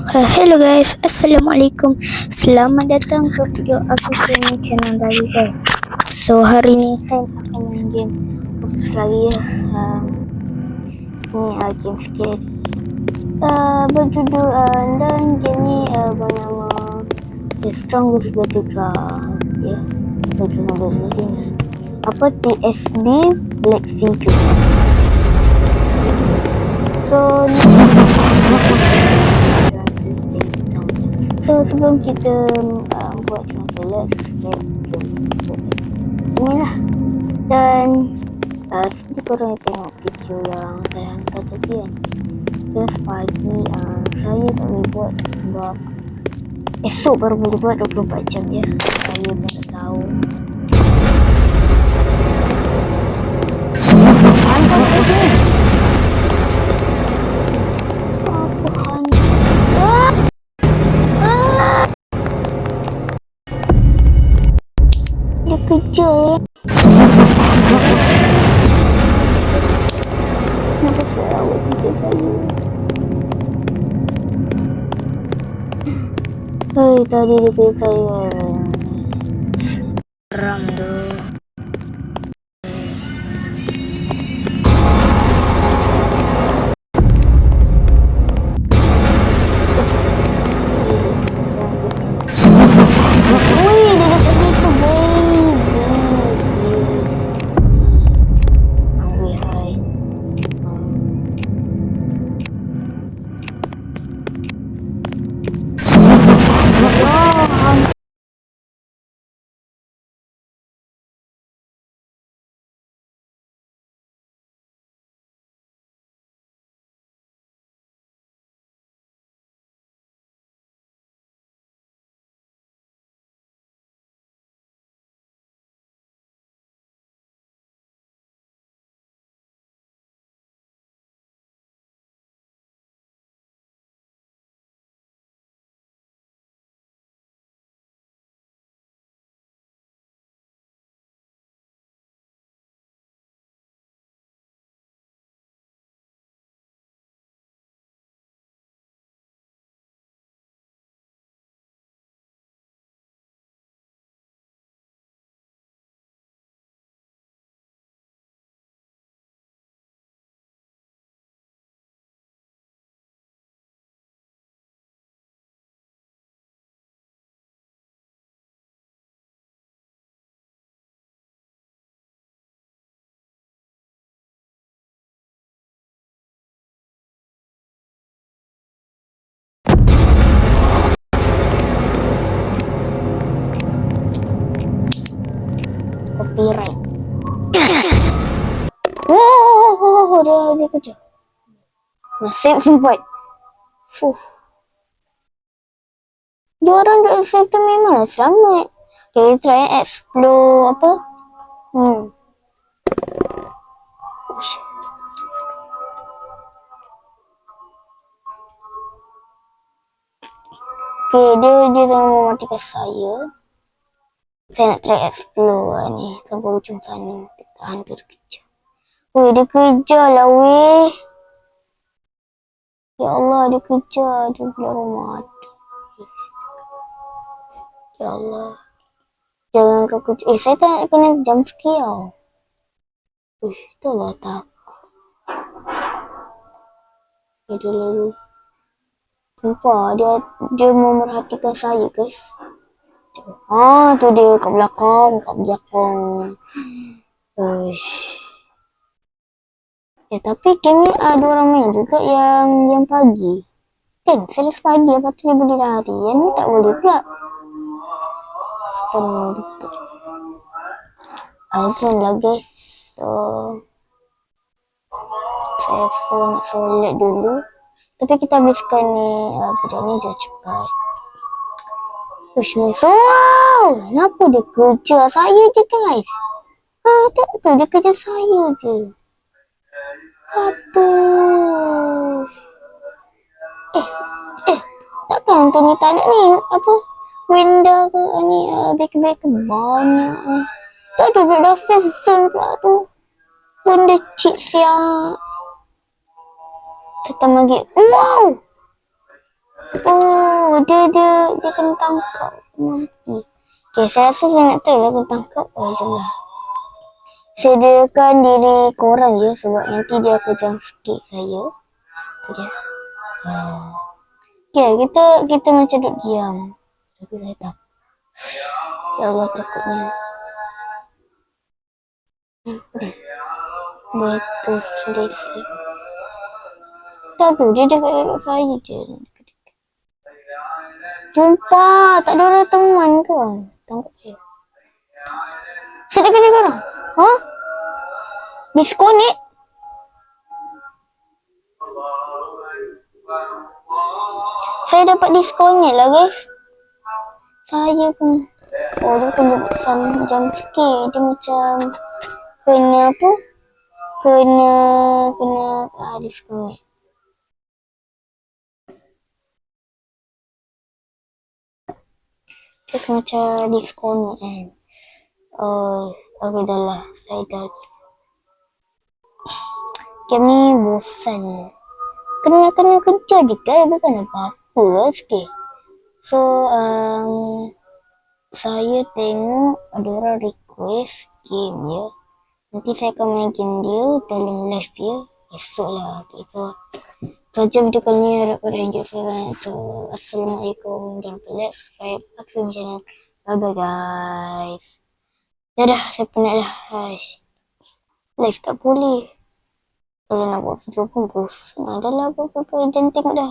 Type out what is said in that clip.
Hello guys, Assalamualaikum. Selamat datang ke video aku punya channel dari guys. So hari ni saya akan main game fokus lagi ya. Ni game scary. Berjudul dan game ni bernama The Strongest Battleground ya. Berjudul ini apa TSB Black Figure. So sebelum kita buat contoh, subscribe inilah. Dan seperti korang yang tengok video yang saya hantar tadi kan, terus pagi saya tak boleh buat sebab esok baru boleh buat 24 jam ya. Saya pun tak tahu. Dia kejar ya. Kenapa saya awak kejar saya? Hei, tadi dia kejar saya. Seram tu. Copyright. Dia kejar. Nasib sempat. Dia orang duk effect tu memang selamat. Okay, try explore apa? Okay, dia tengah mematikan saya. Saya nak try explore ni sampai ujung sana. Tahan tu dia kejar. Weh, dia kejar lah weh. Ya Allah, dia kejar. Dia pula rumah. Ya Allah. Jangan kau kejar. Saya tak kena jump scare. Itulah takut. Dia lalu. Nampak dia memerhatikan saya guys. Tu dia kat belakang. Ya tapi game ni ada orang main juga yang pagi. Kan serius pagi lepas tu dia boleh lari. Yang ni tak boleh pula. Azan lah guys. So saya nak solat dulu. Tapi kita habiskan ni video ni dah cepat. Wow, kenapa dia kejar saya je guys? Tak tahu dia kejar saya je. Aduh. Takkan tu ni tak ada ni apa? Window ke ni back banyak ni. Tak ada dah face zone pula tu. Benda cheats yang setam lagi. Wow. dia kena tangkap. Mati. Okay, saya rasa saya nak tahu lah kena tangkap. Jom lah. Sediakan diri korang je sebab nanti dia akan jump scare saya. Tu dia. Okay, kita macam duduk diam. Tapi saya tak. Ya Allah, takutnya. Betul selesai. Tak tu, dia dekat saya je. Sumpah, tak ada orang teman ke? Tangkap saya. Saya dekat korang. Ha? Disconnect? Saya dapat disconnect lah guys. Saya pun. Oh, dia bukan some jump scare. Dia macam kena apa? Kena disconnect. Dia macam disconnect kan. Okay dah lah. Saya dah give. Game ni bosan. Kena kerja je kan. Bukan apa-apa lah sikit. So, saya tengok ada orang request game ya. Nanti saya akan main game dia dalam live ya. Esok lah. Okay, so, saja video kali ni, harap korang enjoy saya. So, Assalamualaikum. Jangan lupa like, subscribe, aktifkan channel. Bye-bye guys. Dadah, saya penat dah. Live tak boleh. Kalau nak buat video pun bosan. Dah lah, apa-apa. Jangan tengok dah.